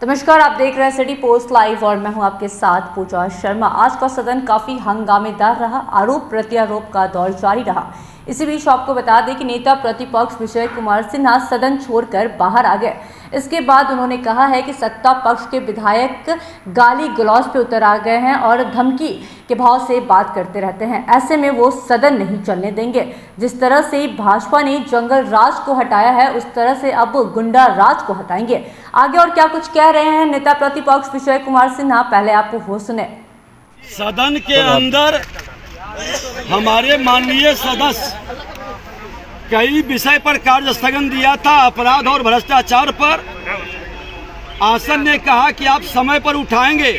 नमस्कार, आप देख रहे हैं सिटी पोस्ट लाइव और मैं हूं आपके साथ पूजा शर्मा। आज का सदन काफी हंगामेदार रहा। आरोप प्रत्यारोप का दौर जारी रहा। इसी बीच आपको बता दें कि नेता प्रतिपक्ष विजय कुमार सिन्हा सदन छोड़कर बाहर आ गए। इसके बाद उन्होंने कहा है कि सत्ता पक्ष के विधायक गाली गलौज पे उतर आ गए हैं और धमकी के भाव से बात करते रहते हैं। ऐसे में वो सदन नहीं चलने देंगे। जिस तरह से भाजपा ने जंगल राज को हटाया है, उस तरह से अब गुंडा राज को हटाएंगे। आगे और क्या कुछ कह रहे हैं नेता प्रतिपक्ष विजय कुमार सिन्हा, पहले आपको वो सुने। सदन के अंदर हमारे माननीय सदस्य कई विषय पर कार्य स्थगन दिया था। अपराध और भ्रष्टाचार पर आसन ने कहा कि आप समय पर उठाएंगे।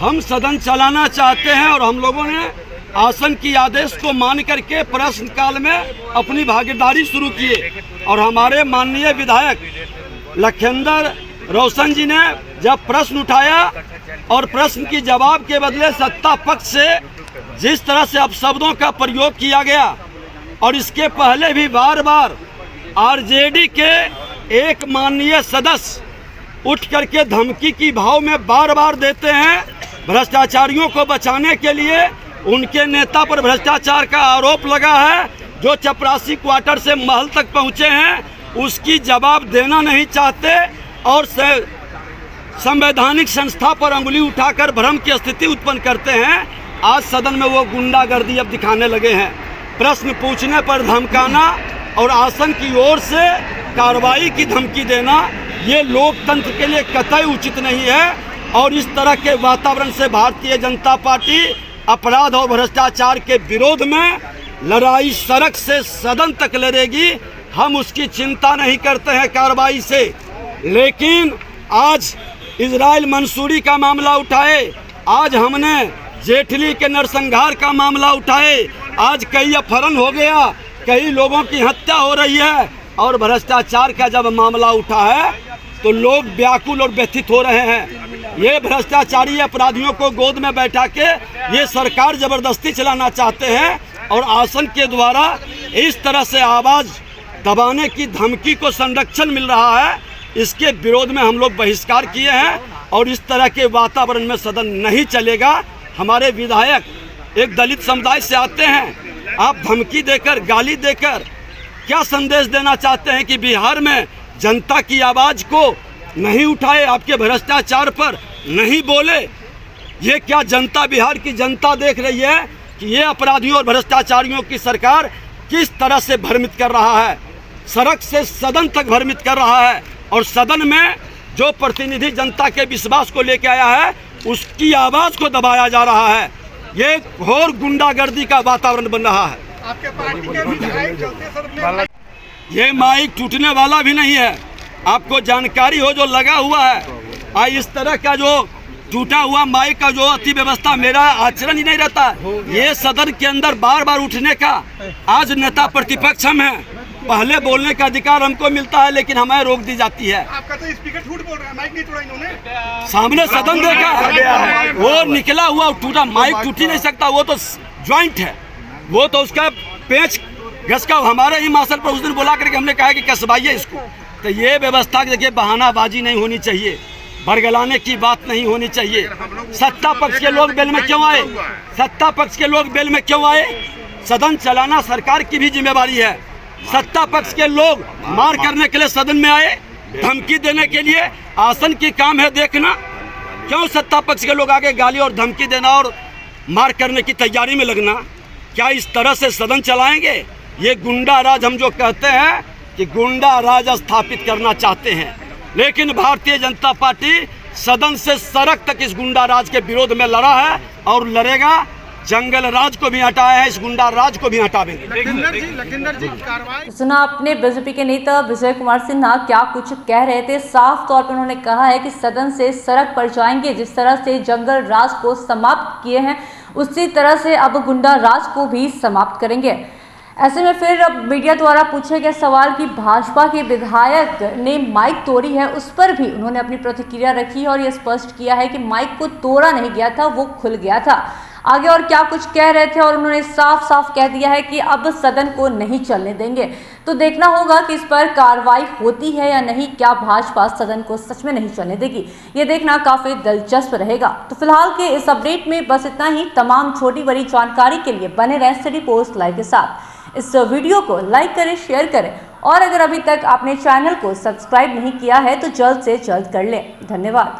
हम सदन चलाना चाहते हैं और हम लोगों ने आसन की आदेश को मान करके प्रश्नकाल में अपनी भागीदारी शुरू किए। और हमारे माननीय विधायक लखेंद्र रोशन जी ने जब प्रश्न उठाया और प्रश्न की जवाब के बदले सत्ता पक्ष से जिस तरह से अपशब्दों का प्रयोग किया गया, और इसके पहले भी बार बार आरजेडी के एक माननीय सदस्य उठ करके धमकी की भाव में बार बार देते हैं। भ्रष्टाचारियों को बचाने के लिए उनके नेता पर भ्रष्टाचार का आरोप लगा है। जो चपरासी क्वार्टर से महल तक पहुंचे हैं उसकी जवाब देना नहीं चाहते और संवैधानिक संस्था पर अंगुली उठाकर भ्रम की स्थिति उत्पन्न करते हैं। आज सदन में वो गुंडागर्दी अब दिखाने लगे हैं। प्रश्न पूछने पर धमकाना और आसन की ओर से कार्रवाई की धमकी देना, ये लोकतंत्र के लिए कतई उचित नहीं है। और इस तरह के वातावरण से भारतीय जनता पार्टी अपराध और भ्रष्टाचार के विरोध में लड़ाई सड़क से सदन तक लड़ेगी। हम उसकी चिंता नहीं करते हैं कार्रवाई से। लेकिन आज इजराइल मंसूरी का मामला उठाए, आज हमने जेठली के नरसंहार का मामला उठाए, आज कई अपहरण हो गया, कई लोगों की हत्या हो रही है। और भ्रष्टाचार का जब मामला उठा है तो लोग व्याकुल और व्यथित हो रहे हैं। ये भ्रष्टाचारी अपराधियों को गोद में बैठा के ये सरकार जबरदस्ती चलाना चाहते हैं और आसन के द्वारा इस तरह से आवाज़ दबाने की धमकी को संरक्षण मिल रहा है। इसके विरोध में हम लोग बहिष्कार किए हैं और इस तरह के वातावरण में सदन नहीं चलेगा। हमारे विधायक एक दलित समुदाय से आते हैं, आप धमकी देकर गाली देकर क्या संदेश देना चाहते हैं कि बिहार में जनता की आवाज़ को नहीं उठाए, आपके भ्रष्टाचार पर नहीं बोले? ये क्या जनता, बिहार की जनता देख रही है कि ये अपराधियों और भ्रष्टाचारियों की सरकार किस तरह से भ्रमित कर रहा है, सड़क से सदन तक भ्रमित कर रहा है। और सदन में जो प्रतिनिधि जनता के विश्वास को लेकर आया है उसकी आवाज़ को दबाया जा रहा है। ये घोर गुंडागर्दी का वातावरण बन रहा है। आपके पार्टी के विधायक चलते सदन में ये माइक टूटने वाला भी नहीं है। आपको जानकारी हो जो लगा हुआ है, इस तरह का जो टूटा हुआ माइक का जो अति व्यवस्था, मेरा आचरण ही नहीं रहता। ये सदन के अंदर बार बार उठने का, आज नेता प्रतिपक्ष हम हैं, पहले बोलने का अधिकार हमको मिलता है लेकिन हमें रोक दी जाती है। आपका तो स्पीकर झूठ बोल रहा है, माइक नहीं तोड़ा इन्होंने। सामने सदन देखा, वो निकला हुआ टूटा माइक टूट ही नहीं सकता। वो तो ज्वाइंट है, वो तो उसका पेच घस का हमारे ही मार्शल पर उस दिन बुला करके हमने कहा कि कसवाइए इसको। तो ये व्यवस्था देखिए, बहानाबाजी नहीं होनी चाहिए, बरगलाने की बात नहीं होनी चाहिए। सत्ता पक्ष के लोग बेल में क्यों आए? सत्ता पक्ष के लोग बेल में क्यों आए? सदन चलाना सरकार की भी जिम्मेवारी है। सत्ता पक्ष के लोग मार करने के लिए सदन में आए, धमकी देने के लिए? आसन की काम है देखना। क्यों सत्ता पक्ष के लोग आगे गाली और धमकी देना और मार करने की तैयारी में लगना? क्या इस तरह से सदन चलाएंगे? ये गुंडा राज, हम जो कहते हैं कि गुंडा राज स्थापित करना चाहते हैं, लेकिन भारतीय जनता पार्टी सदन से सड़क तक इस गुंडा राज के विरोध में लड़ा है और लड़ेगा। जंगल राज को भी हटाया है, इस गुंडा राज को भी हटावेंगे। लखिंदर जी कार्रवाई सुना आपने बीजेपी के नेता विजय कुमार सिन्हा क्या कुछ कह रहे थे। साफ तौर पर उन्होंने कहा है कि सदन से सड़क पर जाएंगे। जिस तरह से जंगल राज को समाप्त किए हैं उसी तरह से अब गुंडा राज को भी समाप्त करेंगे। ऐसे में फिर अब मीडिया द्वारा पूछे गए सवाल कि भाजपा के विधायक ने माइक तोड़ी है, उस पर भी उन्होंने अपनी प्रतिक्रिया रखी और ये स्पष्ट किया है कि माइक को तोड़ा नहीं गया था, वो खुल गया था। आगे और क्या कुछ कह रहे थे और उन्होंने साफ साफ कह दिया है कि अब सदन को नहीं चलने देंगे। तो देखना होगा कि इस पर कार्रवाई होती है या नहीं। क्या भाजपा सदन को सच में नहीं चलने देगी, ये देखना काफी दिलचस्प रहेगा। तो फिलहाल के इस अपडेट में बस इतना ही। तमाम छोटी बड़ी जानकारी के लिए बने रहें सिटी पोस्ट लाइव के साथ। इस वीडियो को लाइक करें, शेयर करें और अगर अभी तक आपने चैनल को सब्सक्राइब नहीं किया है तो जल्द से जल्द कर लें। धन्यवाद।